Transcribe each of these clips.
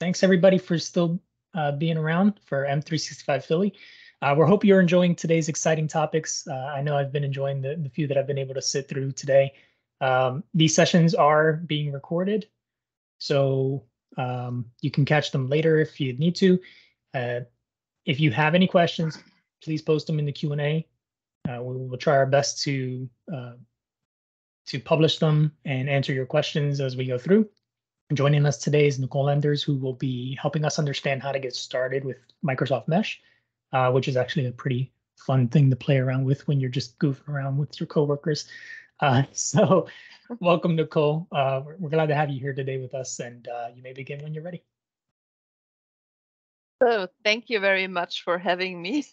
Thanks everybody for still being around for M365 Philly. We're hope you're enjoying today's exciting topics. I know I've been enjoying the few that I've been able to sit through today. These sessions are being recorded, so you can catch them later if you need to. If you have any questions, please post them in the Q&A. We will try our best to publish them and answer your questions as we go through. Joining us today is Nicole Enders, who will be helping us understand how to get started with Microsoft Mesh, which is actually a pretty fun thing to play around with when you're just goofing around with your coworkers. So welcome, Nicole. We're glad to have you here today with us, and you may begin when you're ready. So thank you very much for having me.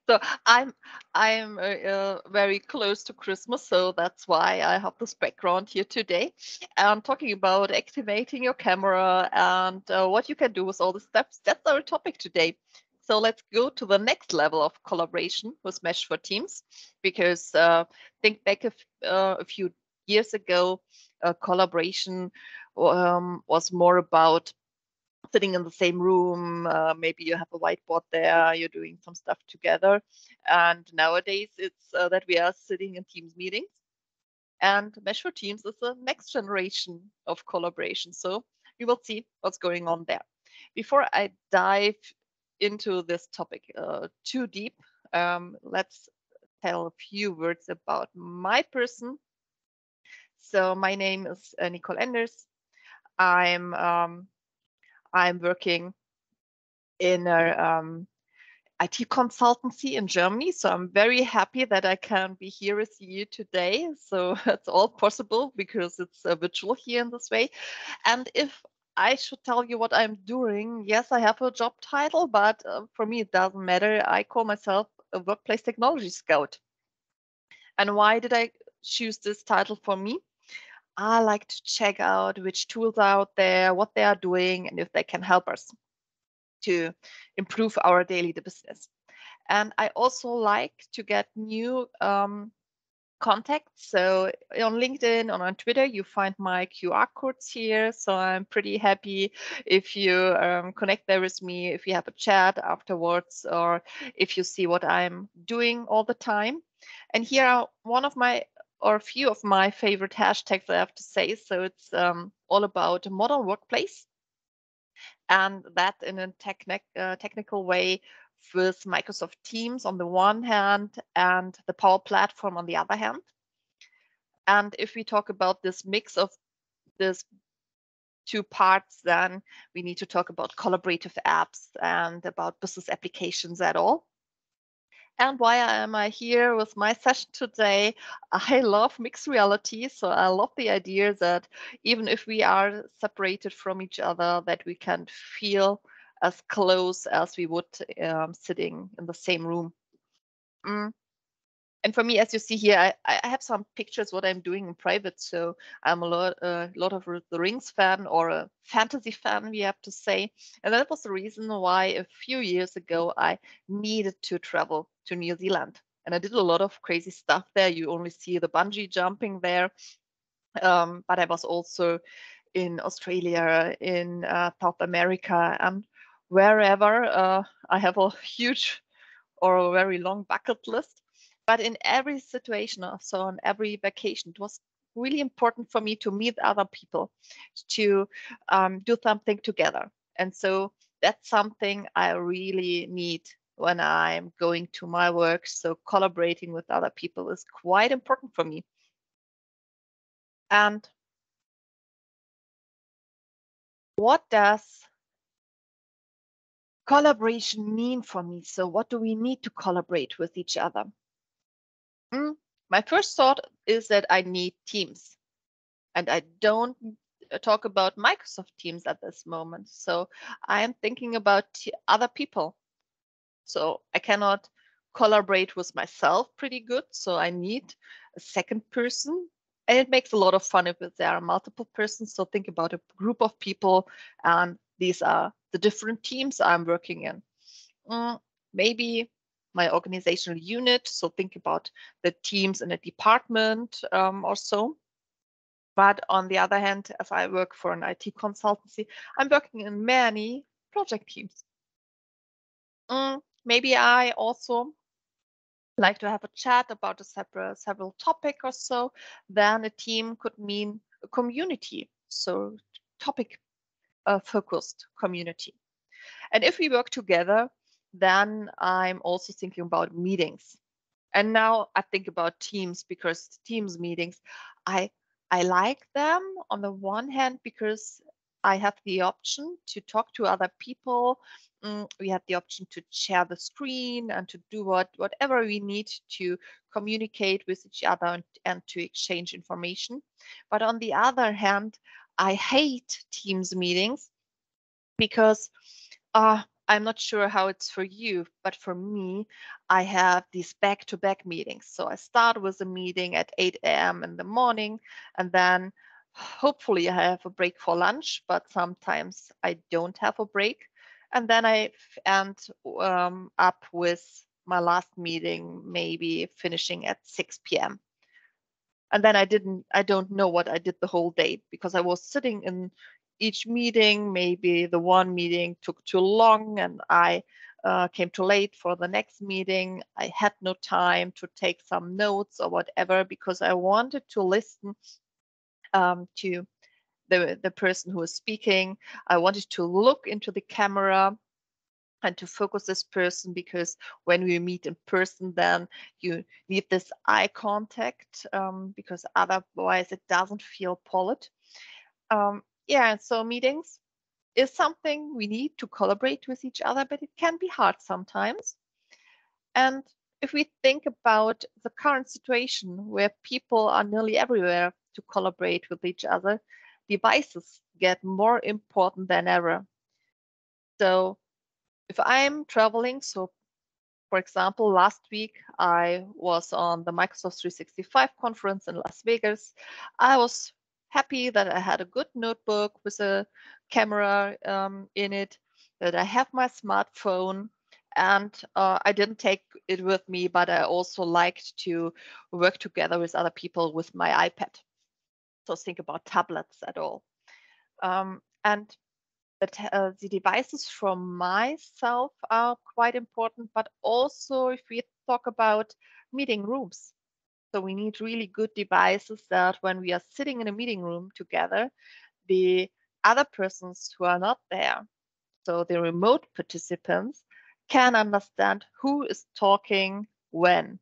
So I'm very close to Christmas, so that's why I have this background here today. I'm talking about activating your camera and what you can do with all the steps. That's our topic today. So let's go to the next level of collaboration with Mesh for Teams, because think back a few years ago, collaboration was more about sitting in the same room. Maybe you have a whiteboard there, you're doing some stuff together. And nowadays it's that we are sitting in Teams meetings. And Mesh for Teams is the next generation of collaboration. So we will see what's going on there. Before I dive into this topic too deep, let's tell a few words about my person. So my name is Nicole Enders. I'm working in a IT consultancy in Germany. So I'm very happy that I can be here with you today. So it's all possible because it's virtual here in this way. And if I should tell you what I'm doing, yes, I have a job title, but for me, it doesn't matter. I call myself a workplace technology scout. And why did I choose this title for me? I like to check out which tools are out there, what they are doing, and if they can help us to improve our daily business. And I also like to get new contacts. So on LinkedIn or on Twitter, you find my QR codes here. So I'm pretty happy if you connect there with me, if you have a chat afterwards, or if you see what I'm doing all the time. And here are one of my or a few of my favorite hashtags I have to say. So it's all about modern workplace, and that in a technical way with Microsoft Teams on the one hand and the Power Platform on the other hand. And if we talk about this mix of these two parts, then we need to talk about collaborative apps and about business applications at all. And why am I here with my session today? I love mixed reality. So I love the idea that even if we are separated from each other, that we can feel as close as we would sitting in the same room. And for me, as you see here, I have some pictures what I'm doing in private. So I'm a lot of the Rings fan, or a fantasy fan, we have to say. And that was the reason why a few years ago I needed to travel to New Zealand. And I did a lot of crazy stuff there. You only see the bungee jumping there. But I was also in Australia, in South America, and wherever. I have a huge or a very long bucket list. But in every situation, so on every vacation, it was really important for me to meet other people, to do something together. And so that's something I really need when I'm going to my work. So collaborating with other people is quite important for me. And what does collaboration mean for me? So what do we need to collaborate with each other? My first thought is that I need Teams. And I don't talk about Microsoft Teams at this moment. So I am thinking about other people. So I cannot collaborate with myself pretty good. So I need a second person. And it makes a lot of fun if there are multiple persons. So think about a group of people, and these are the different teams I'm working in. Maybe my organizational unit. So think about the teams in a department or so. But on the other hand, as I work for an IT consultancy, I'm working in many project teams. Maybe I also like to have a chat about a several topic or so. Then a team could mean a community, so topic focused community. And if we work together, then I'm also thinking about meetings. And now I think about teams, because teams meetings, I like them on the one hand because I have the option to talk to other people. We have the option to share the screen and to do whatever we need to communicate with each other and to exchange information. But on the other hand, I hate Teams meetings because I'm not sure how it's for you, but for me, I have these back-to-back meetings. So I start with a meeting at 8 a.m. in the morning, and then hopefully I have a break for lunch, but sometimes I don't have a break. And then I end up with my last meeting, maybe finishing at 6 p.m. And then I don't know what I did the whole day, because I was sitting in each meeting. Maybe the one meeting took too long and I came too late for the next meeting. I had no time to take some notes or whatever, because I wanted to listen to the person who is speaking. I wanted to look into the camera and to focus this person, because when we meet in person, then you need this eye contact, because otherwise it doesn't feel polite. Yeah, so meetings is something we need to collaborate with each other, but it can be hard sometimes. And if we think about the current situation where people are nearly everywhere to collaborate with each other, devices get more important than ever. So if I'm traveling, so for example, last week I was on the Microsoft 365 conference in Las Vegas. I was happy that I had a good notebook with a camera in it, that I have my smartphone, and I didn't take it with me, but I also liked to work together with other people with my iPad. So think about tablets at all. And the devices from myself are quite important, but also if we talk about meeting rooms. So we need really good devices that when we are sitting in a meeting room together, the other persons who are not there, so the remote participants, can understand who is talking when.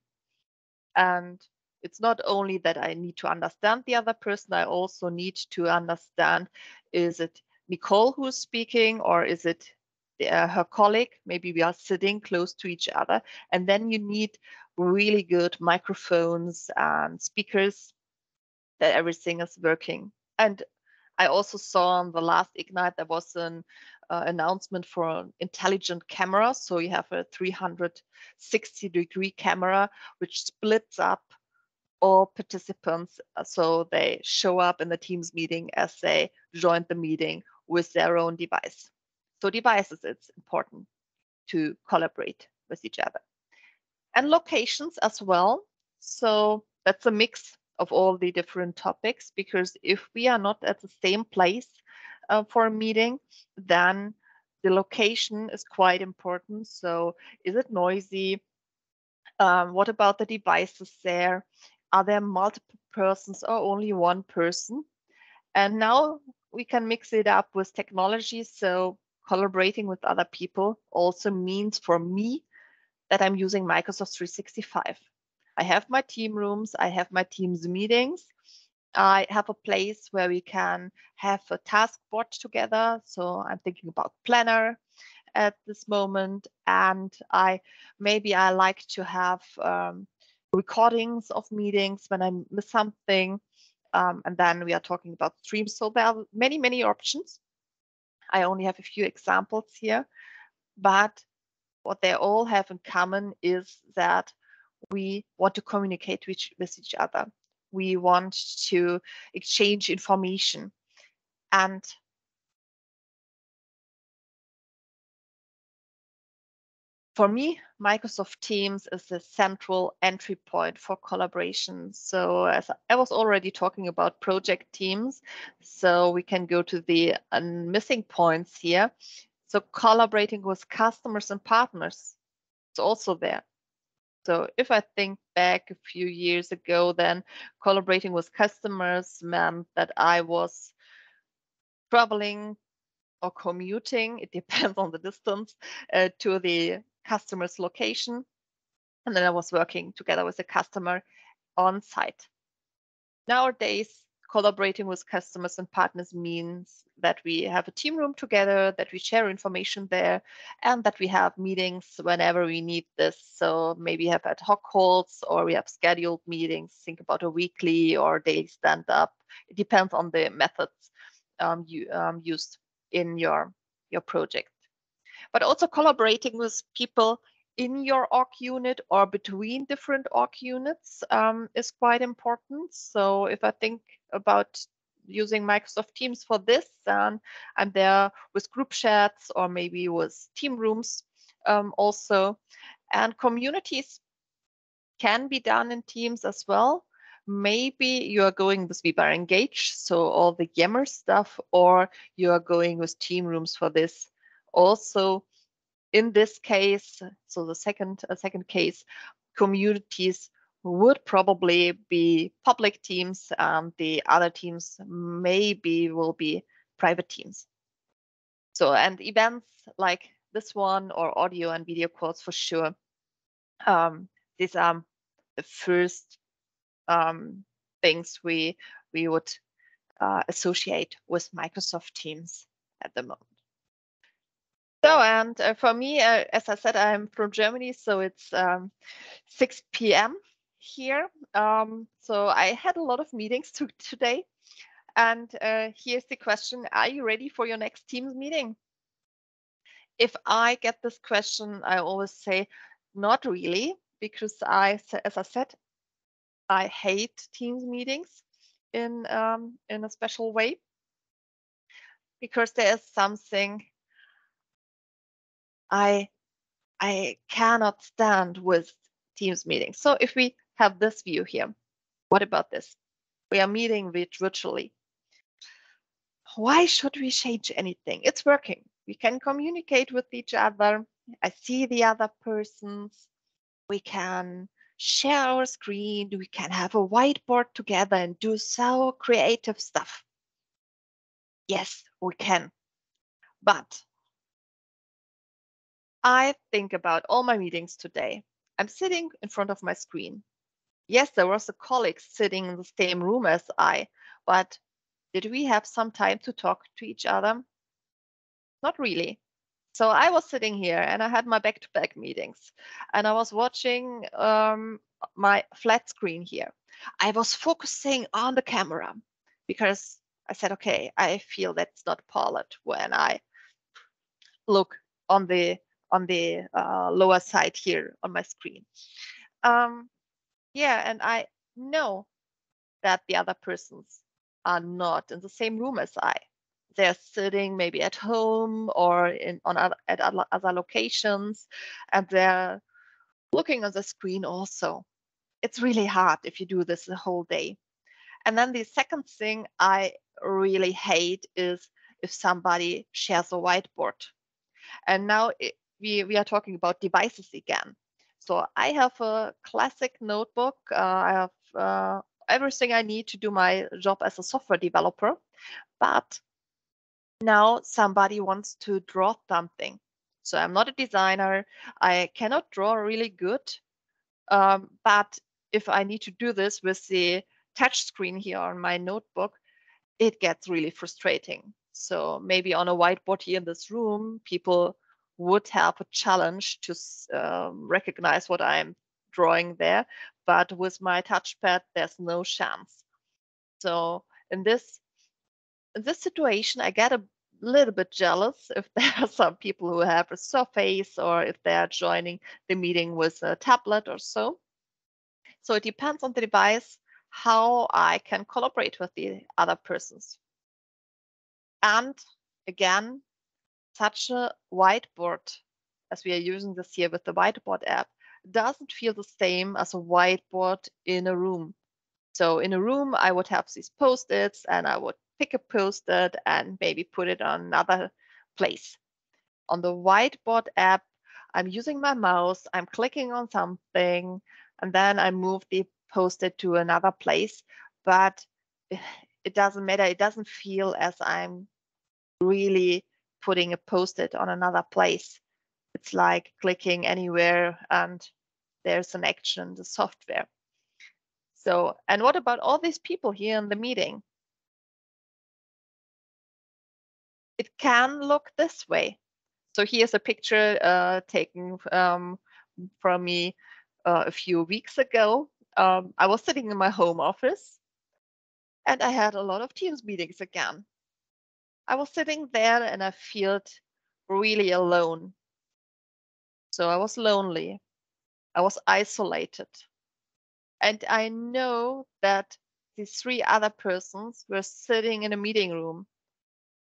And it's not only that I need to understand the other person, I also need to understand, is it Nicole who's speaking, or is it her colleague? Maybe we are sitting close to each other. And then you need really good microphones and speakers, that everything is working. And I also saw on the last Ignite, there was an announcement for an intelligent camera. So you have a 360-degree camera, which splits up all participants, so they show up in the Teams meeting as they joined the meeting with their own device. So devices, it's important to collaborate with each other. And locations as well. So that's a mix of all the different topics, because if we are not at the same place for a meeting, then the location is quite important. So is it noisy? What about the devices there? Are there multiple persons or only one person? And now we can mix it up with technology. So collaborating with other people also means for me that I'm using Microsoft 365. I have my team rooms, I have my Teams meetings. I have a place where we can have a task board together. So I'm thinking about Planner at this moment, and I like to have recordings of meetings when I miss something, and then we are talking about streams. So there are many options. I only have a few examples here, but what they all have in common is that we want to communicate with each other. We want to exchange information, and for me, Microsoft Teams is the central entry point for collaboration. So as I was already talking about project teams, so we can go to the missing points here. So collaborating with customers and partners, it's also there. So if I think back a few years ago, then collaborating with customers meant that I was traveling or commuting, it depends on the distance, to the customer's location. And then I was working together with the customer on site. Nowadays, collaborating with customers and partners means that we have a team room together, that we share information there, and that we have meetings whenever we need this. So maybe have ad hoc calls or we have scheduled meetings, think about a weekly or daily stand-up. It depends on the methods used in your project. But also collaborating with people in your org unit or between different org units is quite important. So if I think about using Microsoft Teams for this, then I'm there with group chats or maybe with team rooms also. And communities can be done in Teams as well. Maybe you are going with Viva Engage, so all the Yammer stuff, or you are going with team rooms for this. Also, in this case, so the second case, communities would probably be public teams, and the other teams maybe will be private teams. So, and events like this one or audio and video calls for sure. These are the first things we would associate with Microsoft Teams at the moment. So, and for me, as I said, I'm from Germany, so it's 6 p.m. here. So I had a lot of meetings today. And here's the question, are you ready for your next Teams meeting? If I get this question, I always say, not really, because as I said, I hate Teams meetings in a special way, because there is something I cannot stand with Teams meetings. So if we have this view here, what about this? We are meeting virtually. Why should we change anything? It's working. We can communicate with each other. I see the other persons. We can share our screen. We can have a whiteboard together and do so creative stuff. Yes, we can. But I think about all my meetings today. I'm sitting in front of my screen. Yes, there was a colleague sitting in the same room as I, but did we have some time to talk to each other? Not really. So I was sitting here and I had my back-to-back meetings and I was watching my flat screen here. I was focusing on the camera because I said, okay, I feel that's not polite when I look on the lower side here on my screen. Yeah, and I know that the other persons are not in the same room as I. They're sitting maybe at home or at other locations, and they're looking on the screen also. It's really hard if you do this the whole day. And then the second thing I really hate is if somebody shares a whiteboard. And now we are talking about devices again. So I have a classic notebook. I have everything I need to do my job as a software developer. But now somebody wants to draw something. So I'm not a designer. I cannot draw really good. But if I need to do this with the touch screen here on my notebook, it gets really frustrating. So maybe on a whiteboard here in this room, people would have a challenge to recognize what I'm drawing there. But with my touchpad, there's no chance. So in this situation, I get a little bit jealous if there are some people who have a Surface or if they are joining the meeting with a tablet or so. So it depends on the device how I can collaborate with the other persons. And again, such a whiteboard as we are using this here with the whiteboard app, doesn't feel the same as a whiteboard in a room. So in a room, I would have these post-its and I would pick a post-it and maybe put it on another place. On the whiteboard app, I'm using my mouse, I'm clicking on something, and then I move the post-it to another place. But it doesn't matter. It doesn't feel as I'm really putting a post-it on another place. It's like clicking anywhere and there's an action in the software. So, and what about all these people here in the meeting? It can look this way. So here's a picture taken from me a few weeks ago. I was sitting in my home office and I had a lot of Teams meetings again. I was sitting there and I felt really alone. So I was lonely. I was isolated. And I know that these three other persons were sitting in a meeting room,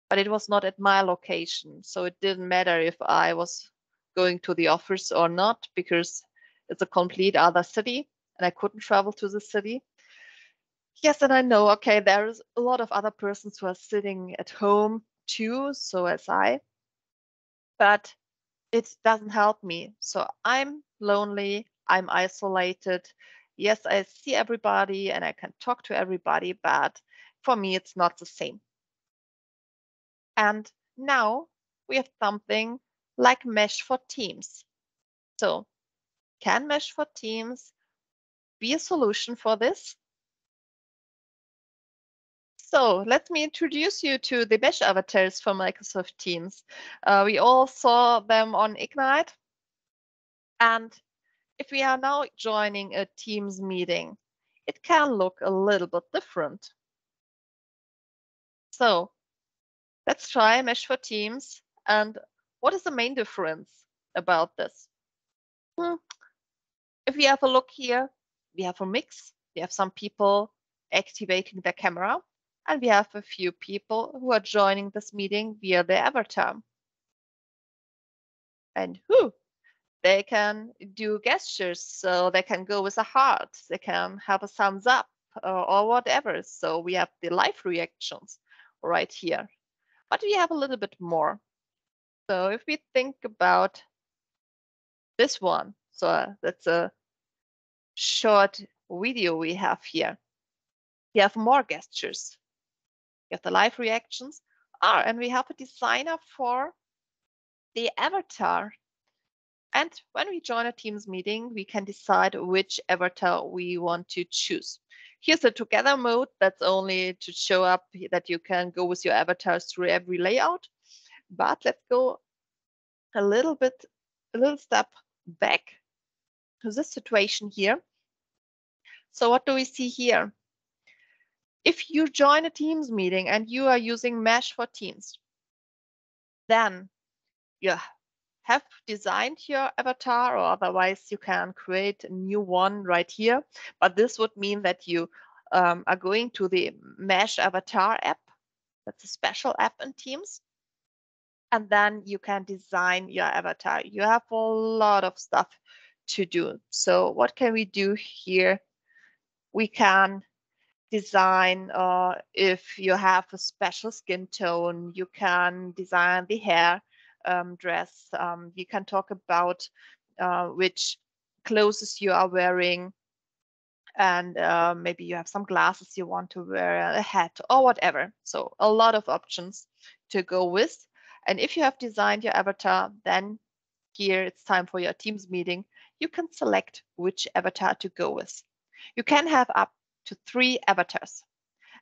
but it was not at my location. So it didn't matter if I was going to the office or not, because it's a complete other city and I couldn't travel to the city. Yes, and I know, okay, there's a lot of other persons who are sitting at home too, so as I, but it doesn't help me. So I'm lonely, I'm isolated. Yes, I see everybody and I can talk to everybody, but for me, it's not the same. And now we have something like Mesh for Teams. So can Mesh for Teams be a solution for this? So let me introduce you to the Mesh avatars for Microsoft Teams. We all saw them on Ignite. And if we are now joining a Teams meeting, it can look a little bit different. So let's try Mesh for Teams. And what is the main difference about this? If we have a look here, we have a mix. We have some people activating their camera, and we have a few people who are joining this meeting via their avatar. And they can do gestures, so they can go with a heart, they can have a thumbs up or whatever. So we have the live reactions right here. But we have a little bit more. So if we think about this one, so that's a short video we have here. We have more gestures. We have the live reactions. And we have a designer for the avatar. And when we join a Teams meeting, we can decide which avatar we want to choose. Here's a together mode. That's only to show up that you can go with your avatars through every layout. But let's go a little step back to this situation here. So what do we see here? If you join a Teams meeting and you are using Mesh for Teams, then you have designed your avatar, or otherwise you can create a new one right here. But this would mean that you are going to the Mesh avatar app. That's a special app in Teams. And then you can design your avatar. You have a lot of stuff to do. So what can we do here? We can design, if you have a special skin tone, you can design the hair dress. You can talk about which clothes you are wearing, and maybe you have some glasses you want to wear, a hat or whatever. So a lot of options to go with. And if you have designed your avatar, then here it's time for your Teams meeting. You can select which avatar to go with. You can have up to 3 avatars.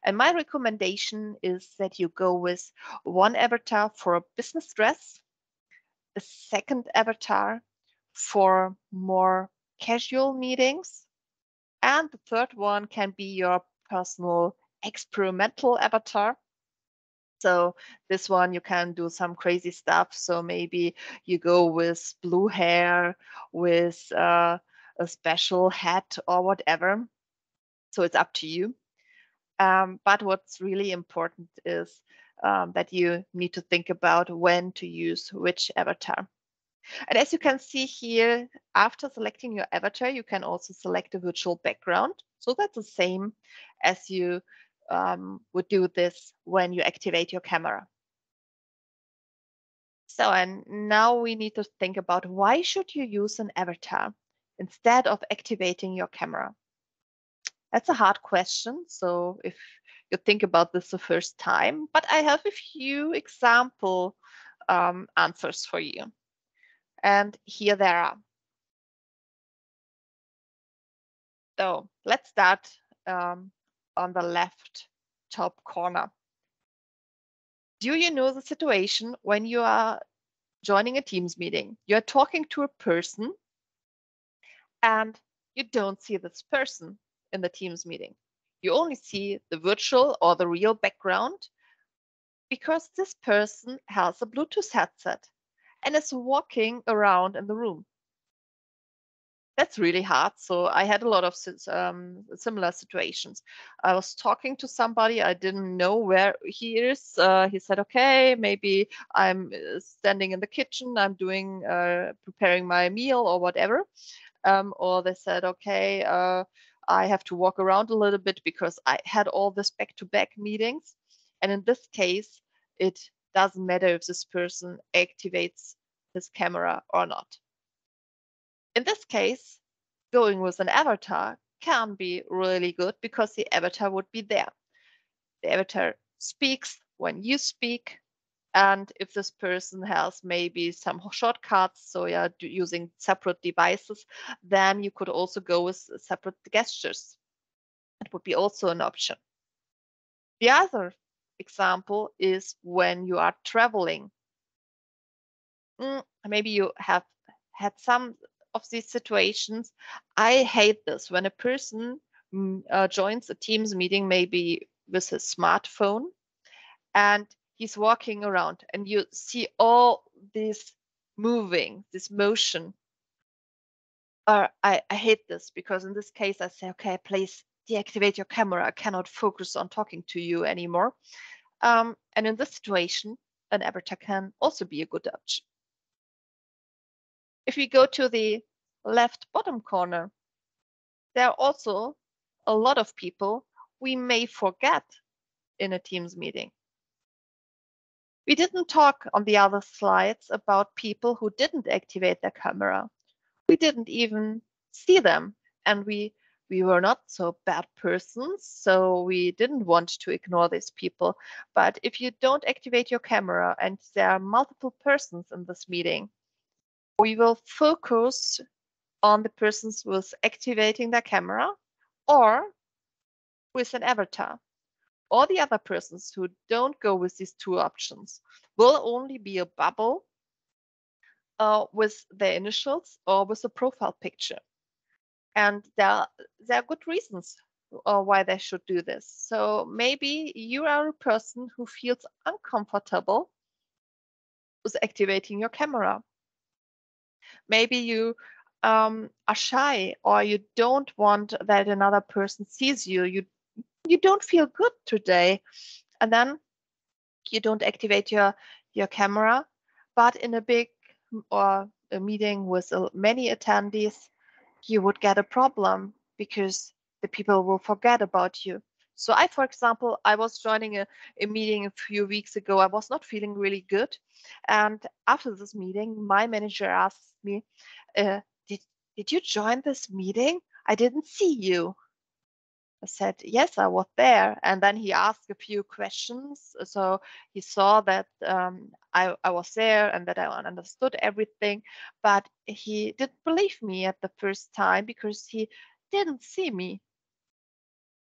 And my recommendation is that you go with one avatar for a business dress, a second avatar for more casual meetings, and the third one can be your personal experimental avatar. So this one you can do some crazy stuff. So maybe you go with blue hair, with a special hat or whatever. So it's up to you. But what's really important is that you need to think about when to use which avatar. And as you can see here, after selecting your avatar, you can also select a virtual background. So that's the same as you would do this when you activate your camera. So, and now we need to think about why should you use an avatar instead of activating your camera? That's a hard question. So if you think about this the first time, but I have a few example answers for you. And here they are. So let's start on the left top corner. Do you know the situation when you are joining a Teams meeting? You're talking to a person and you don't see this person in the Teams meeting. You only see the virtual or the real background because this person has a Bluetooth headset and is walking around in the room. That's really hard. So I had a lot of similar situations. I was talking to somebody, I didn't know where he is. He said, okay, maybe I'm standing in the kitchen, I'm doing, preparing my meal or whatever. Or they said, okay, I have to walk around a little bit because I had all this back-to-back meetings. And in this case, it doesn't matter if this person activates his camera or not. In this case, going with an avatar can be really good because the avatar would be there. The avatar speaks when you speak. And if this person has maybe some shortcuts, so yeah, using separate devices, then you could also go with separate gestures. That would be also an option. The other example is when you are traveling. Maybe you have had some of these situations. I hate this when a person joins a Teams meeting, maybe with his smartphone, and he's walking around and you see all this moving, this motion. I hate this because in this case I say, okay, please deactivate your camera. I cannot focus on talking to you anymore. And in this situation, an avatar can also be a good option. If we go to the left bottom corner, there are also a lot of people we may forget in a Teams meeting. We didn't talk on the other slides about people who didn't activate their camera. We didn't even see them, and we were not so bad persons, so we didn't want to ignore these people. But if you don't activate your camera and there are multiple persons in this meeting, we will focus on the persons with activating their camera or with an avatar. All the other persons who don't go with these two options will only be a bubble with their initials or with a profile picture. And there are good reasons why they should do this. So maybe you are a person who feels uncomfortable with activating your camera. Maybe you are shy or you don't want that another person sees you. You don't feel good today. And then you don't activate your camera. But in a big or a meeting with many attendees, you would get a problem because the people will forget about you. So I, for example, I was joining a meeting a few weeks ago. I was not feeling really good. And after this meeting, my manager asked me, did you join this meeting? I didn't see you. I said, yes, I was there. And then he asked a few questions. So he saw that I was there and that I understood everything. But he didn't believe me at the first time because he didn't see me.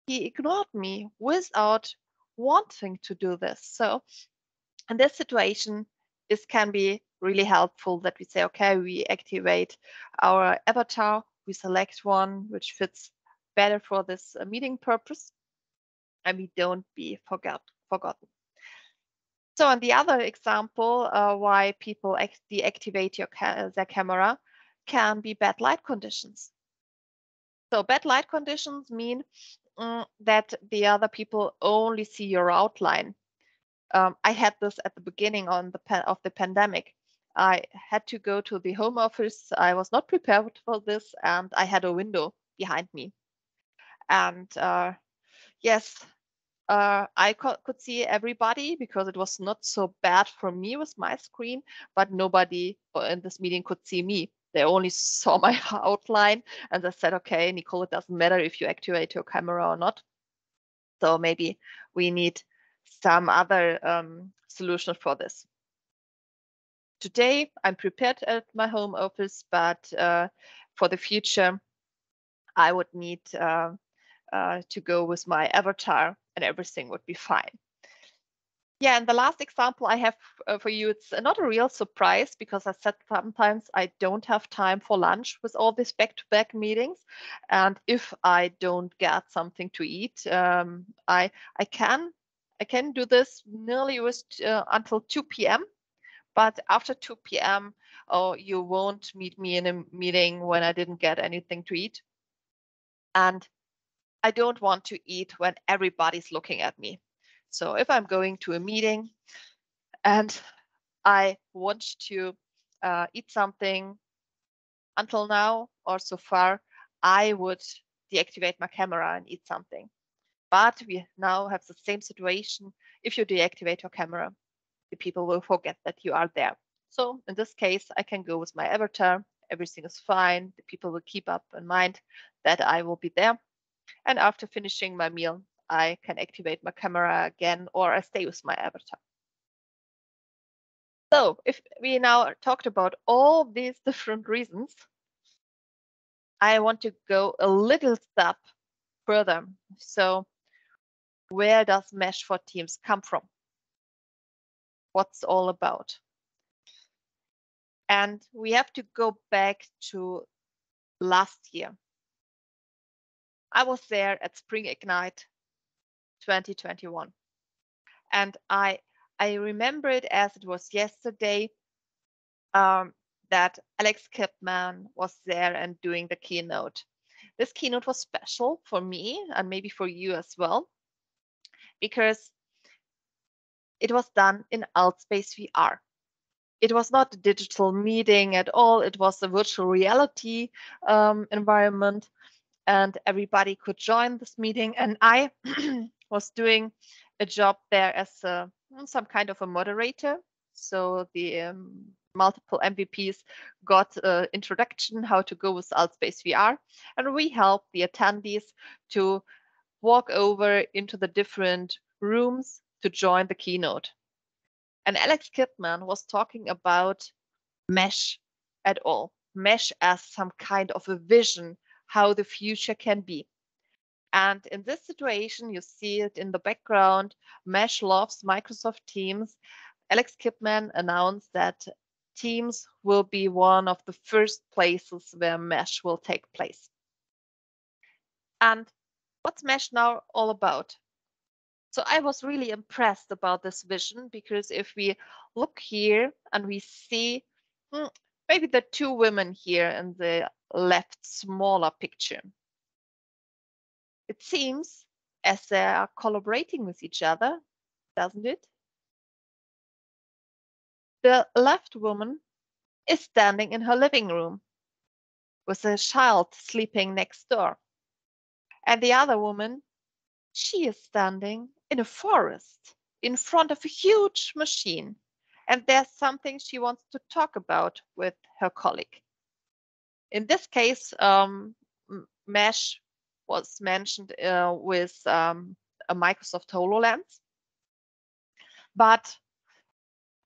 He ignored me without wanting to do this. So in this situation, this can be really helpful that we say, okay, we activate our avatar, we select one which fits better for this meeting purpose, and we don't be forgotten. So on the other example, why people deactivate their camera can be bad light conditions. So bad light conditions mean that the other people only see your outline. I had this at the beginning of the pandemic. I had to go to the home office. I was not prepared for this, and I had a window behind me. And yes, I could see everybody because it was not so bad for me with my screen, but nobody in this meeting could see me. They only saw my outline, and they said, okay, Nicole, it doesn't matter if you activate your camera or not. So maybe we need some other solution for this. Today, I'm prepared at my home office, but for the future, I would need to go with my avatar and everything would be fine. Yeah, and the last example I have for you, it's not a real surprise because I said sometimes I don't have time for lunch with all these back-to-back meetings. And if I don't get something to eat, I can do this nearly with, until 2 p.m. But after 2 p.m., oh, you won't meet me in a meeting when I didn't get anything to eat. And I don't want to eat when everybody's looking at me. So if I'm going to a meeting and I want to eat something, until now or so far, I would deactivate my camera and eat something. But we now have the same situation. If you deactivate your camera, the people will forget that you are there. So in this case, I can go with my avatar. Everything is fine. The people will keep up in mind that I will be there. And after finishing my meal, I can activate my camera again, or I stay with my avatar. So if we now talked about all these different reasons, I want to go a little step further. So where does Mesh for Teams come from? What's all about? And we have to go back to last year. I was there at Spring Ignite 2021. And I remember it as it was yesterday, that Alex Kipman was there and doing the keynote. This keynote was special for me and maybe for you as well, because it was done in Altspace VR. It was not a digital meeting at all. It was a virtual reality environment, and everybody could join this meeting. And I was doing a job there as some kind of a moderator. So the multiple MVPs got introduction how to go with Altspace VR, and we helped the attendees to walk over into the different rooms to join the keynote. And Alex Kipman was talking about Mesh at all, Mesh as some kind of a vision how the future can be. And in this situation, you see it in the background, Mesh loves Microsoft Teams. Alex Kipman announced that Teams will be one of the first places where Mesh will take place. And what's Mesh now all about? So I was really impressed about this vision, because if we look here and we see maybe the two women here in the left smaller picture, it seems as they are collaborating with each other, doesn't it? The left woman is standing in her living room with a child sleeping next door. And the other woman, she is standing in a forest in front of a huge machine. And there's something she wants to talk about with her colleague. In this case, Mesh was mentioned with a Microsoft HoloLens. But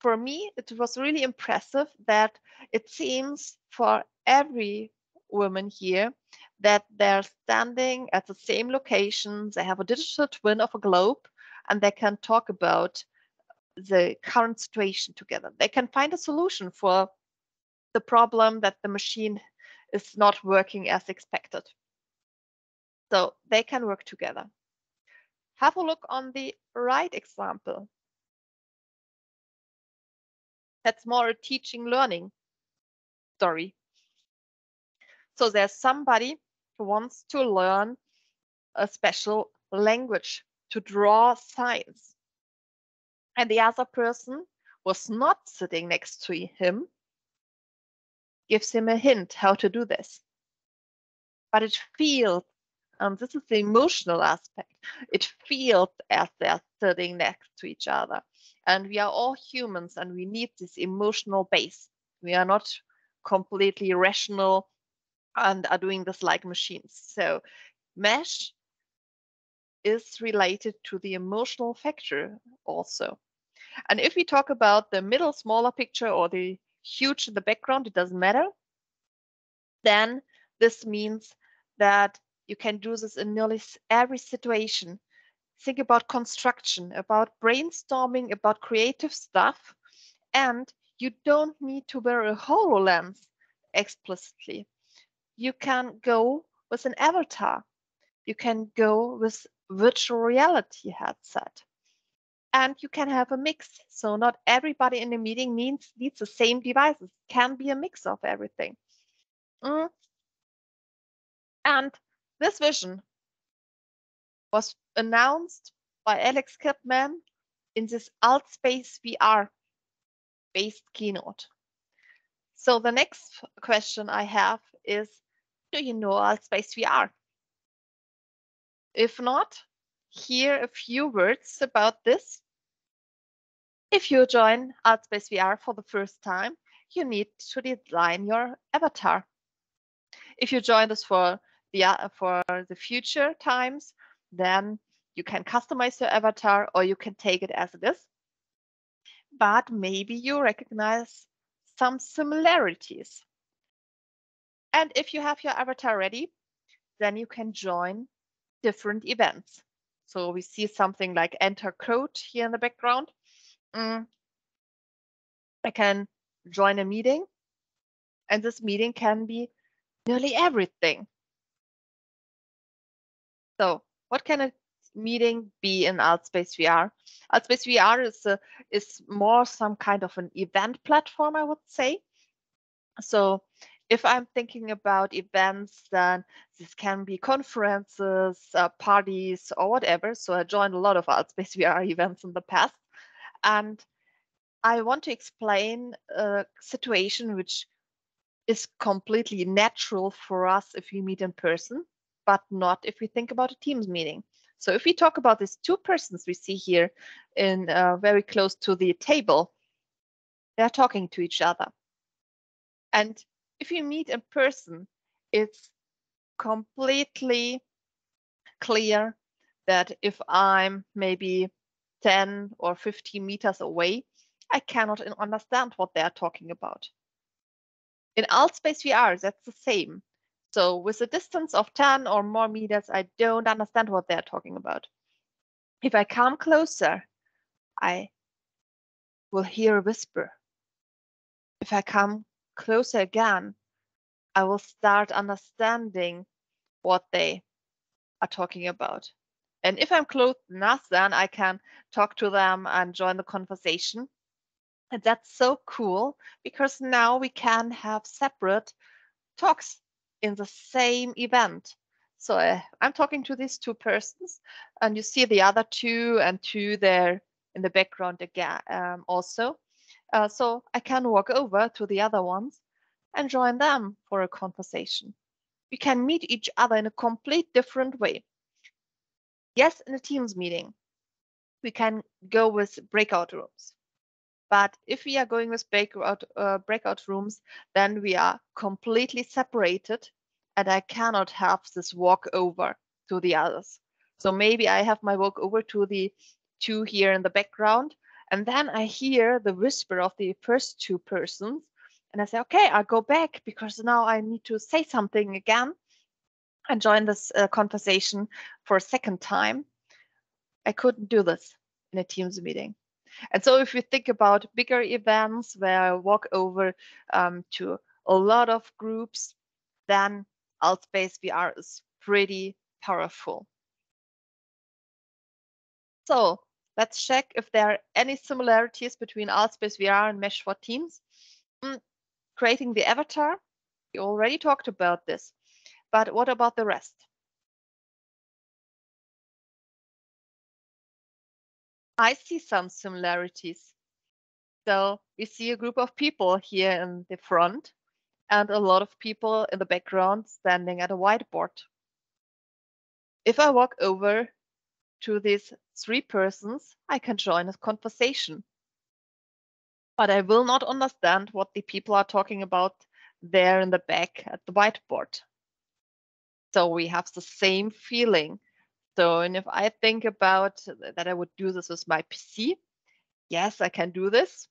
for me, it was really impressive that it seems for every woman here that they're standing at the same location. They have a digital twin of a globe, and they can talk about the current situation together. They can find a solution for the problem that the machine is not working as expected. So they can work together. Have a look on the right example. That's more a teaching learning story. So there's somebody who wants to learn a special language to draw signs. And the other person was not sitting next to him, gives him a hint how to do this. But it feels, and this is the emotional aspect, it feels as they're sitting next to each other. And we are all humans and we need this emotional base. We are not completely rational and are doing this like machines. So mesh is related to the emotional factor also. And if we talk about the middle smaller picture or the huge in the background, it doesn't matter. Then this means that you can do this in nearly every situation. Think about construction, about brainstorming, about creative stuff. And you don't need to wear a HoloLens explicitly. You can go with an avatar. You can go with virtual reality headset. And you can have a mix. So not everybody in the meeting needs the same devices. It can be a mix of everything. Mm. And this vision was announced by Alex Kipman in this Altspace VR based keynote. So the next question I have is, do you know Altspace VR? If not, here a few words about this. If you join Altspace VR for the first time, you need to design your avatar. If you join us for the future times, then you can customize your avatar or you can take it as it is. But maybe you recognize some similarities. And if you have your avatar ready, then you can join different events. So we see something like enter code here in the background. I can join a meeting, and this meeting can be nearly everything. So what can a meeting be in Altspace VR? Altspace VR is more some kind of an event platform, I would say. So if I'm thinking about events, then this can be conferences, parties, or whatever. So I joined a lot of Altspace VR events in the past. And I want to explain a situation which is completely natural for us if we meet in person, but not if we think about a Teams meeting. So if we talk about these two persons we see here in very close to the table, they're talking to each other. And if you meet in person, it's completely clear that if I'm maybe 10 or 15 meters away, I cannot understand what they're talking about. In Altspace VR, that's the same. So with a distance of 10 or more meters, I don't understand what they're talking about. If I come closer, I will hear a whisper. If I come closer again, I will start understanding what they are talking about. And if I'm close enough, then I can talk to them and join the conversation. And that's so cool because now we can have separate talks in the same event. So I'm talking to these two persons, and you see the other two and two there in the background again also. So I can walk over to the other ones and join them for a conversation. We can meet each other in a complete different way. Yes, in a Teams meeting, we can go with breakout rooms. But if we are going with breakout rooms, then we are completely separated and I cannot have this walk over to the others. So maybe I have my walk over to the two here in the background, and then I hear the whisper of the first two persons, and I say, okay, I'll go back because now I need to say something again and join this conversation for a second time. I couldn't do this in a Teams meeting. And so if you think about bigger events where I walk over to a lot of groups, then Altspace VR is pretty powerful. So let's check if there are any similarities between Altspace VR and Mesh for Teams. Creating the avatar, we already talked about this, but what about the rest? I see some similarities. So we see a group of people here in the front, and a lot of people in the background standing at a whiteboard. If I walk over to these 3 persons, I can join a conversation. But I will not understand what the people are talking about there in the back at the whiteboard. So we have the same feeling. So, and if I think about that I would do this with my PC, yes, I can do this.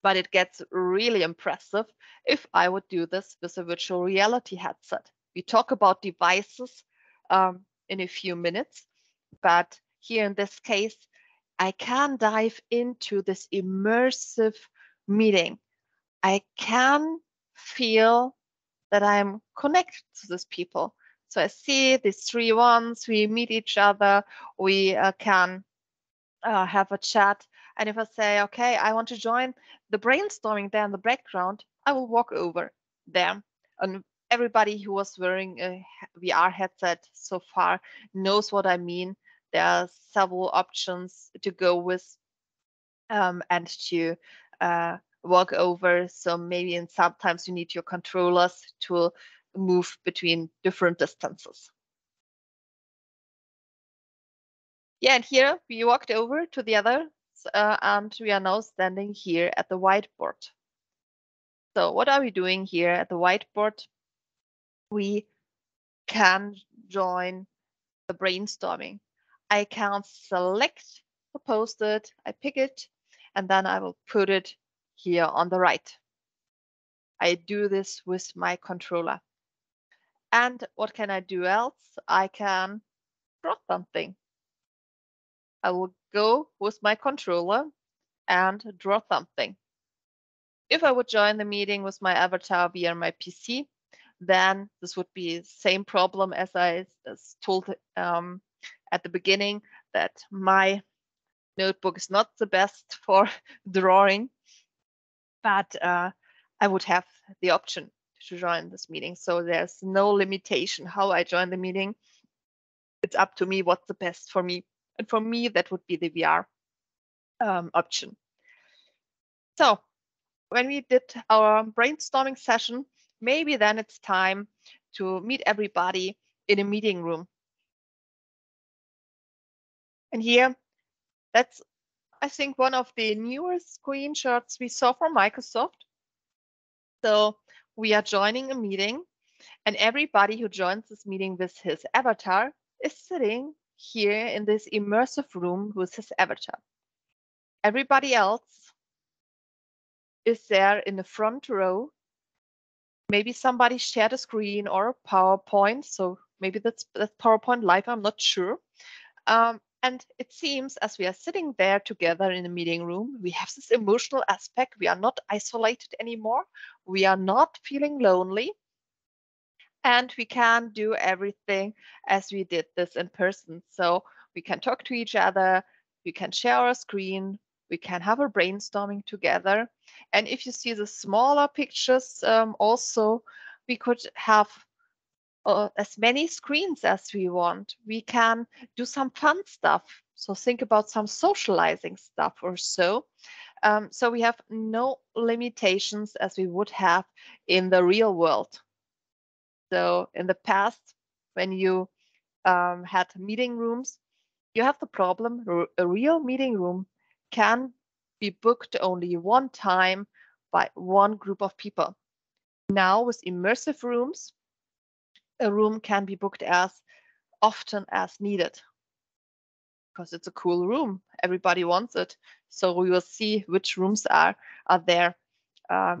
But it gets really impressive if I would do this with a virtual reality headset. We talk about devices in a few minutes, but here in this case, I can dive into this immersive meeting. I can feel that I'm connected to these people. So I see these 3 ones, we meet each other, we can have a chat. And if I say, okay, I want to join the brainstorming there in the background, I will walk over there. And everybody who was wearing a VR headset so far knows what I mean. There are several options to go with and to walk over. So maybe in sometimes you need your controllers to move between different distances. Yeah, and here we walked over to the other, and we are now standing here at the whiteboard. So what are we doing here at the whiteboard? We can join the brainstorming. I can select the post-it, I pick it, and then I will put it here on the right. I do this with my controller. And what can I do else? I can draw something. I will go with my controller and draw something. If I would join the meeting with my avatar via my PC, then this would be the same problem as I told at the beginning, that my notebook is not the best for drawing, but I would have the option to join this meeting. So there's no limitation how I join the meeting. It's up to me what's the best for me. And for me, that would be the VR option. So when we did our brainstorming session, maybe then it's time to meet everybody in a meeting room. And here, that's, I think, one of the newest screenshots we saw from Microsoft. So we are joining a meeting, and everybody who joins this meeting with his avatar is sitting here in this immersive room with his avatar. Everybody else is there in the front row. Maybe somebody shared a screen or a PowerPoint, so maybe that's PowerPoint live, I'm not sure. And it seems as we are sitting there together in the meeting room, we have this emotional aspect. We are not isolated anymore. We are not feeling lonely. And we can do everything as we did this in person. So we can talk to each other, we can share our screen, we can have a brainstorming together. And if you see the smaller pictures, also, we could have as many screens as we want. We can do some fun stuff. So think about some socializing stuff or so. So we have no limitations as we would have in the real world. So in the past, when you had meeting rooms, you have the problem, a real meeting room can be booked only one time by one group of people. Now with immersive rooms, a room can be booked as often as needed because it's a cool room. Everybody wants it. So we will see which rooms are there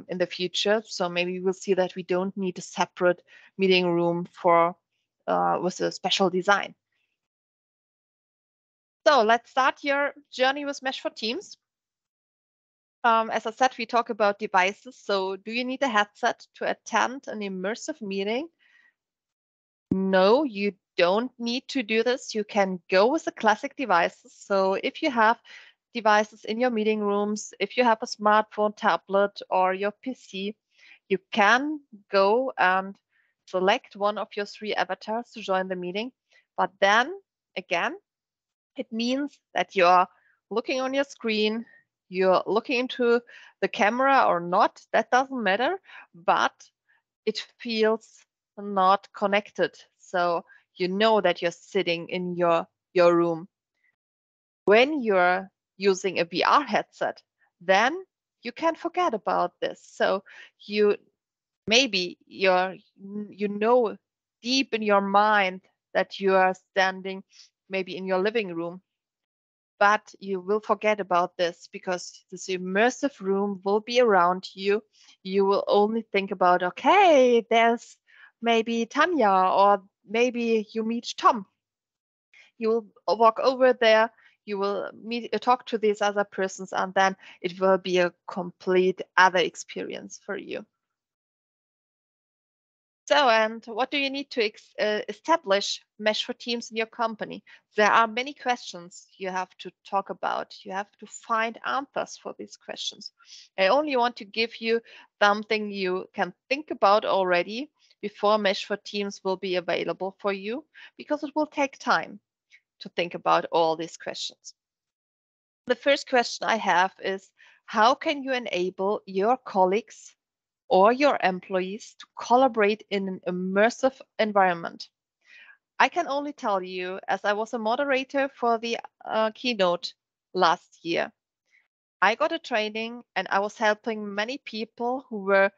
in the future. So maybe we'll see that we don't need a separate meeting room for with a special design. So let's start your journey with Mesh for Teams. As I said, we talk about devices. So do you need a headset to attend an immersive meeting? No, you don't need to do this. You can go with the classic devices. So if you have devices in your meeting rooms, if you have a smartphone, tablet, or your PC, you can go and select one of your 3 avatars to join the meeting. But then again, it means that you're looking on your screen, you're looking into the camera or not, that doesn't matter, but it feels not connected. So you know that you're sitting in your room. When you're using a VR headset, then you can forget about this. So you maybe you know deep in your mind that you are standing maybe in your living room, but you will forget about this because this immersive room will be around you. You will only think about, okay, there's maybe Tanya, or maybe you meet Tom. You will walk over there, you will talk to these other persons, and then it will be a complete other experience for you. So, and what do you need to establish Mesh for Teams in your company? There are many questions you have to talk about. You have to find answers for these questions. I only want to give you something you can think about already before Mesh for Teams will be available for you, because it will take time to think about all these questions. The first question I have is, how can you enable your colleagues or your employees to collaborate in an immersive environment? I can only tell you, as I was a moderator for the keynote last year, I got a training and I was helping many people who were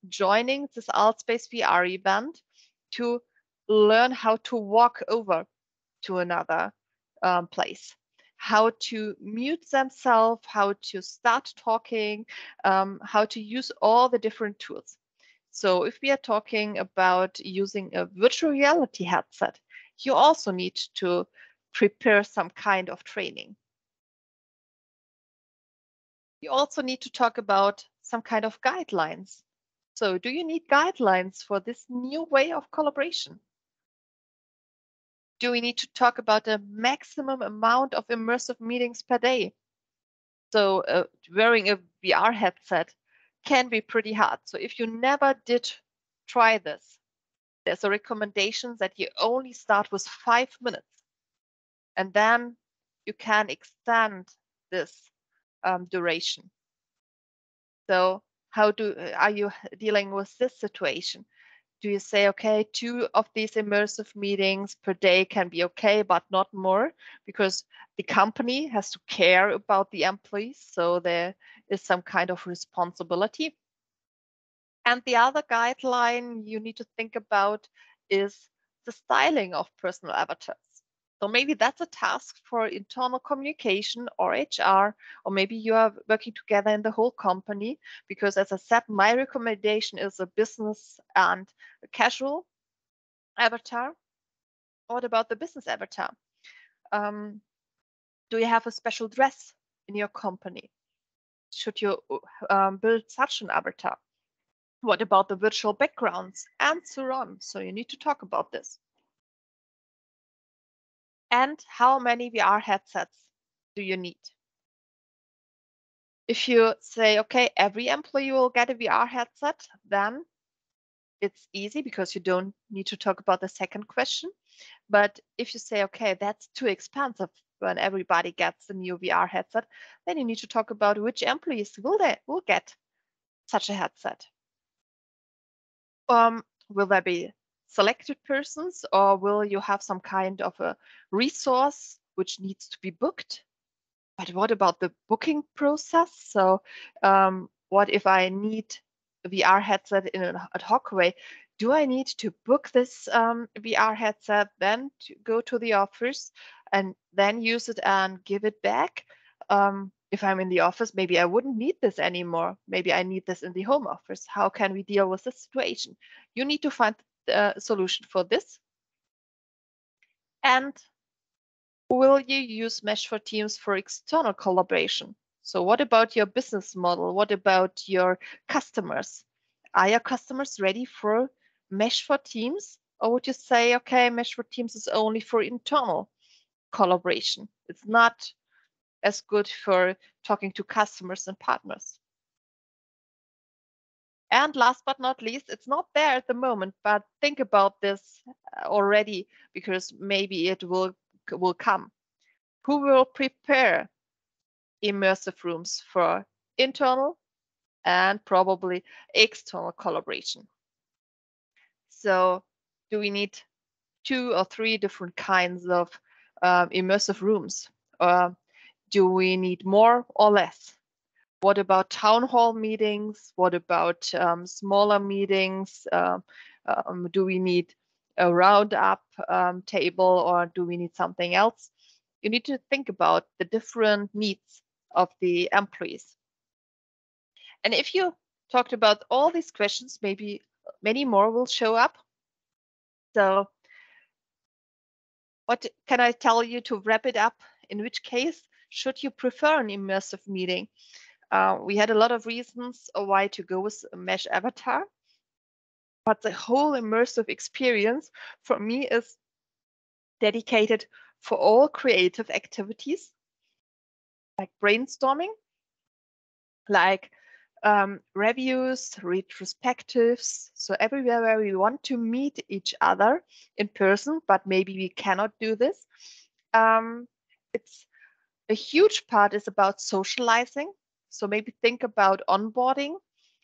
joining this Altspace VR event to learn how to walk over to another place, how to mute themselves, how to start talking, how to use all the different tools. So if we are talking about using a virtual reality headset, you also need to prepare some kind of training. You also need to talk about some kind of guidelines. So do you need guidelines for this new way of collaboration? Do we need to talk about a maximum amount of immersive meetings per day? So wearing a VR headset can be pretty hard. So if you never did try this, there's a recommendation that you only start with 5 minutes, and then you can extend this duration. So how are you dealing with this situation? Do you say, okay, 2 of these immersive meetings per day can be okay, but not more, because the company has to care about the employees, so there is some kind of responsibility. And the other guideline you need to think about is the styling of personal avatars. So maybe that's a task for internal communication or HR, or maybe you are working together in the whole company, because as I said, my recommendation is a business and a casual avatar. What about the business avatar? Do you have a special dress in your company? Should you build such an avatar? What about the virtual backgrounds and so on? So you need to talk about this. And how many VR headsets do you need? If you say, okay, every employee will get a VR headset, then it's easy because you don't need to talk about the second question. But if you say, okay, that's too expensive when everybody gets a new VR headset, then you need to talk about which employees will get such a headset. Will there be selected persons, or will you have some kind of a resource which needs to be booked? But what about the booking process? So what if I need a VR headset in an ad hoc way? Do I need to book this VR headset, then to go to the office and then use it and give it back? If I'm in the office, maybe I wouldn't need this anymore. Maybe I need this in the home office. How can we deal with this situation? You need to find a solution for this. And will you use Mesh for Teams for external collaboration? So what about your business model? What about your customers? Are your customers ready for Mesh for Teams? Or would you say, okay, Mesh for Teams is only for internal collaboration? It's not as good for talking to customers and partners. And last but not least, it's not there at the moment, but think about this already, because maybe it will come. Who will prepare immersive rooms for internal and probably external collaboration. So do we need 2 or 3 different kinds of immersive rooms? Do we need more or less? What about town hall meetings? What about smaller meetings? Do we need a roundup table, or do we need something else? You need to think about the different needs of the employees. And if you talked about all these questions, maybe many more will show up. So what can I tell you to wrap it up? In which case should you prefer an immersive meeting? We had a lot of reasons why to go with a mesh avatar, but the whole immersive experience for me is dedicated for all creative activities, like brainstorming, like reviews, retrospectives. So everywhere where we want to meet each other in person, but maybe we cannot do this. It's a huge part is about socializing. So maybe think about onboarding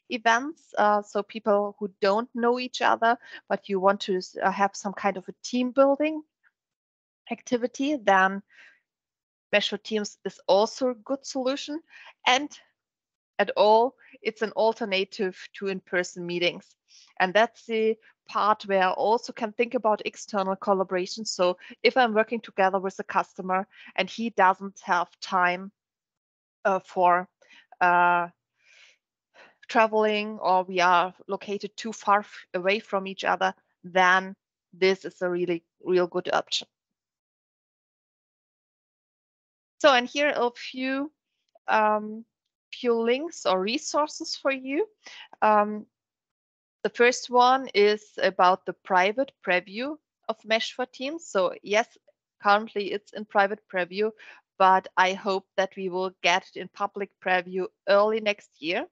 events. So people who don't know each other, but you want to have some kind of a team building activity, then Mesh for Teams is also a good solution. And at all, it's an alternative to in-person meetings. And that's the part where I also can think about external collaboration. So if I'm working together with a customer and he doesn't have time for traveling, or we are located too far away from each other, then this is a real good option. So, and here are a few links or resources for you. The first one is about the private preview of Mesh for Teams. So yes, currently it's in private preview, but I hope that we will get it in public preview early next year.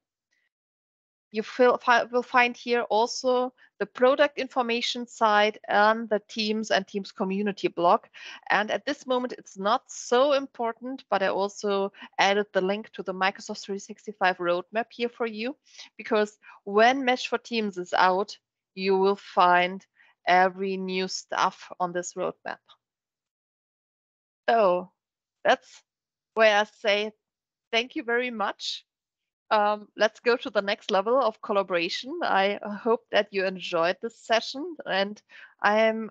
You will find here also the product information side and the Teams and Teams community blog. And at this moment, it's not so important, but I also added the link to the Microsoft 365 roadmap here for you, because when Mesh for Teams is out, you will find every new stuff on this roadmap. So that's where I say thank you very much. Let's go to the next level of collaboration. I hope that you enjoyed this session, and I am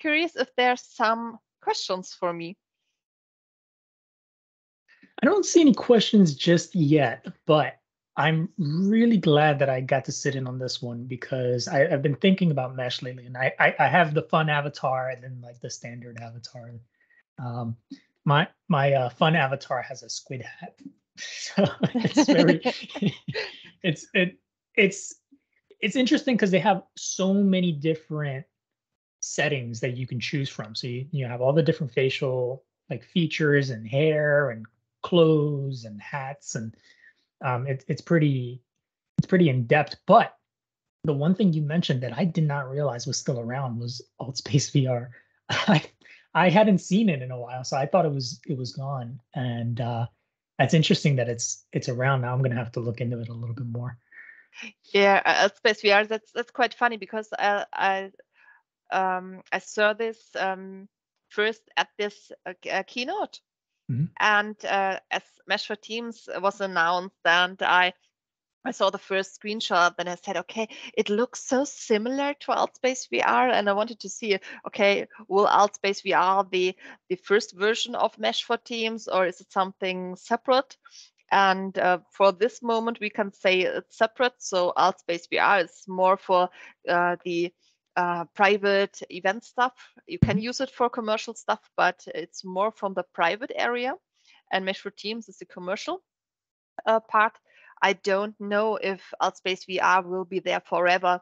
curious if there's some questions for me. I don't see any questions just yet, but I'm really glad that I got to sit in on this one because I've been thinking about Mesh lately, and I have the fun avatar and then like the standard avatar. My fun avatar has a squid hat, so it's very it's interesting because they have so many different settings that you can choose from. So you have all the different facial like features and hair and clothes and hats, and it's pretty in depth. But the one thing you mentioned that I did not realize was still around was AltSpace VR. I I hadn't seen it in a while, so I thought it was gone. And that's interesting that it's around now. I'm gonna have to look into it a little bit more. Yeah, AltSpace VR. That's quite funny because I saw this first at this keynote. Mhm. And as Mesh for Teams was announced, and I saw the first screenshot, then I said, okay, it looks so similar to AltSpace VR, and I wanted to see, okay, will AltSpace VR be the first version of Mesh for Teams, or is it something separate? And for this moment, we can say it's separate. So AltSpace VR is more for the private event stuff. You can use it for commercial stuff, but it's more from the private area. And Mesh for Teams is the commercial part. I don't know if AltSpace VR will be there forever.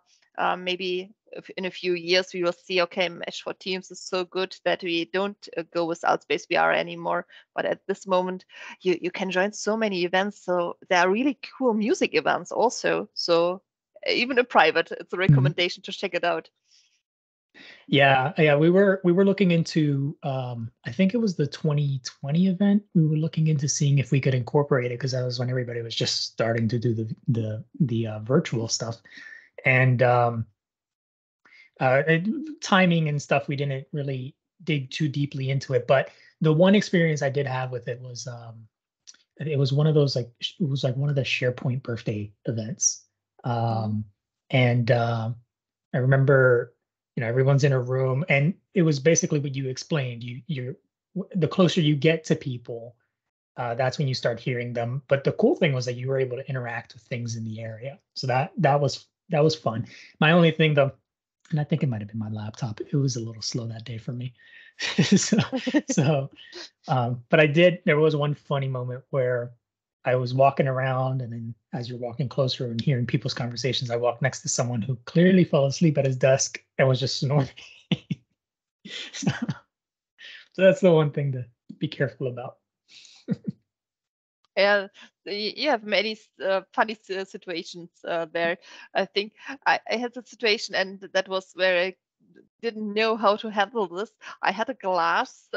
Maybe if in a few years we will see, okay, Mesh for Teams is so good that we don't go with AltSpace VR anymore. But at this moment, you can join so many events. So there are really cool music events also. So even in private, it's a recommendation to check it out. Yeah, we were looking into I think it was the 2020 event. We were looking into seeing if we could incorporate it because that was when everybody was just starting to do the virtual stuff. And timing and stuff, we didn't really dig too deeply into it. But the one experience I did have with it was one of those like it was like one of the SharePoint birthday events. Mhm. Um, and I remember, everyone's in a room, and it was basically what you explained. You're the closer you get to people, that's when you start hearing them. But the cool thing was that you were able to interact with things in the area. So that was fun. My only thing though, and I think it might have been my laptop, it was a little slow that day for me. so so but there was one funny moment where I was walking around, and then as you're walking closer and hearing people's conversations, I walked next to someone who clearly fell asleep at his desk and was just snoring. so, so that's the one thing to be careful about. Yeah, you have many funny situations there. I think I had a situation, and that was where I didn't know how to handle this. I had a glass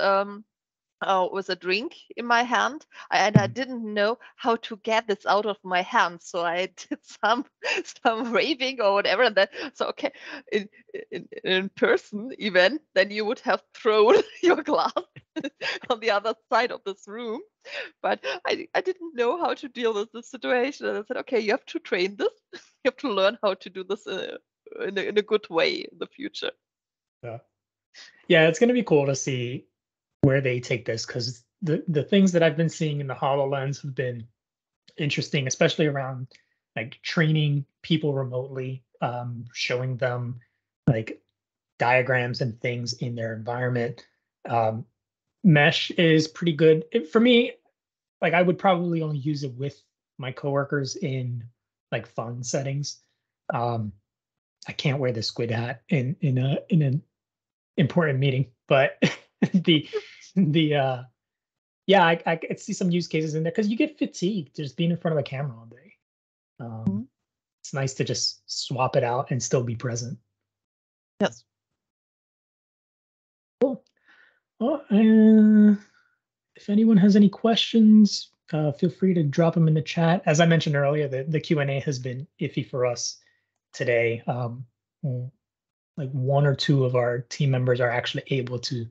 with a drink in my hand, and I Mhm. didn't know how to get this out of my hand. So I did some raving or whatever, and then so okay, in in person event, then you would have thrown your glass on the other side of this room. But I didn't know how to deal with this situation, and I said, okay, you have to train this. You have to learn how to do this in a good way in the future. Yeah. Yeah, it's going to be cool to see where they take this because the things that I've been seeing in the HoloLens have been interesting, especially around like training people remotely, showing them like diagrams and things in their environment. Um, Mesh is pretty good. For me, like I would probably only use it with my coworkers in like fun settings. Um, I can't wear the squid hat in an important meeting, but the the yeah, I could see some use cases in there because you get fatigued just being in front of a camera all day. Um, Mhm. it's nice to just swap it out and still be present. Yes. Cool. Well, if anyone has any questions, feel free to drop them in the chat. As I mentioned earlier, the Q&A has been iffy for us today. Mm, like one or two of our team members are actually able to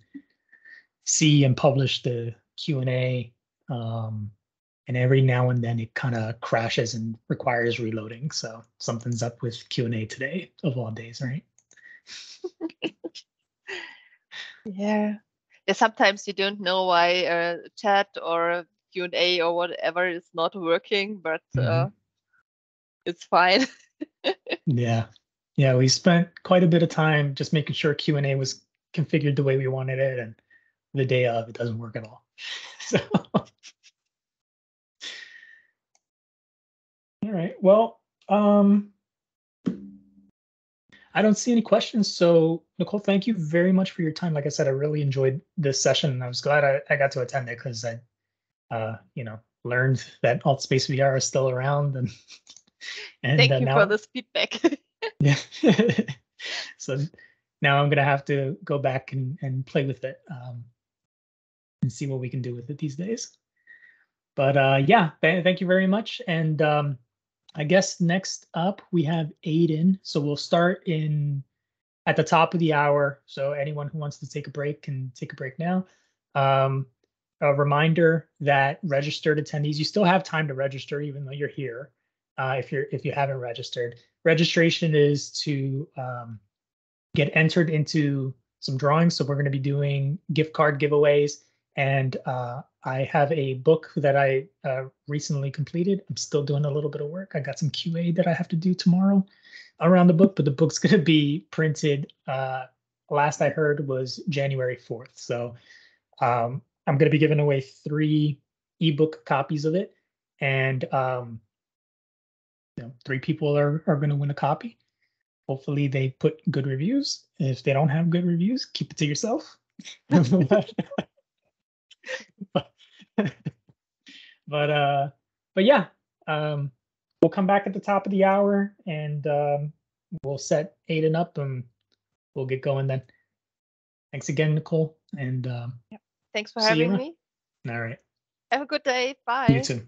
see and publish the Q&A. And every now and then it kind of crashes and requires reloading. So something's up with Q&A today of all days, right? Yeah. Yeah, sometimes you don't know why chat or Q&A or whatever is not working, but Mhm. it's fine. Yeah. Yeah, we spent quite a bit of time just making sure Q&A was configured the way we wanted it, and the day of it doesn't work at all. So, all right. Well, I don't see any questions. So, Nicole, thank you very much for your time. Like I said, I really enjoyed this session, and I was glad I got to attend it because I, learned that Alt Space VR is still around, and and Thank you for now, this feedback. yeah. So now I'm gonna have to go back and play with it, and see what we can do with it these days. But yeah, thank you very much. And I guess next up we have Aiden. So we'll start in at the top of the hour. So anyone who wants to take a break can take a break now. Um, a reminder that registered attendees, you still have time to register even though you're here. If you haven't registered, registration is to get entered into some drawings. So we're going to be doing gift card giveaways, and I have a book that I recently completed. I'm still doing a little bit of work. I got some QA that I have to do tomorrow around the book, but the book's going to be printed. Last I heard was January 4th. So I'm going to be giving away 3 ebook copies of it, and 3 people are going to win a copy. Hopefully they put good reviews. If they don't have good reviews, keep it to yourself. but but but yeah, we'll come back at the top of the hour and we'll set Aiden up and we'll get going then. Thanks again, Nicole, and Yeah. Thanks for see you having around. me. All right. Have a good day. You Bye. too.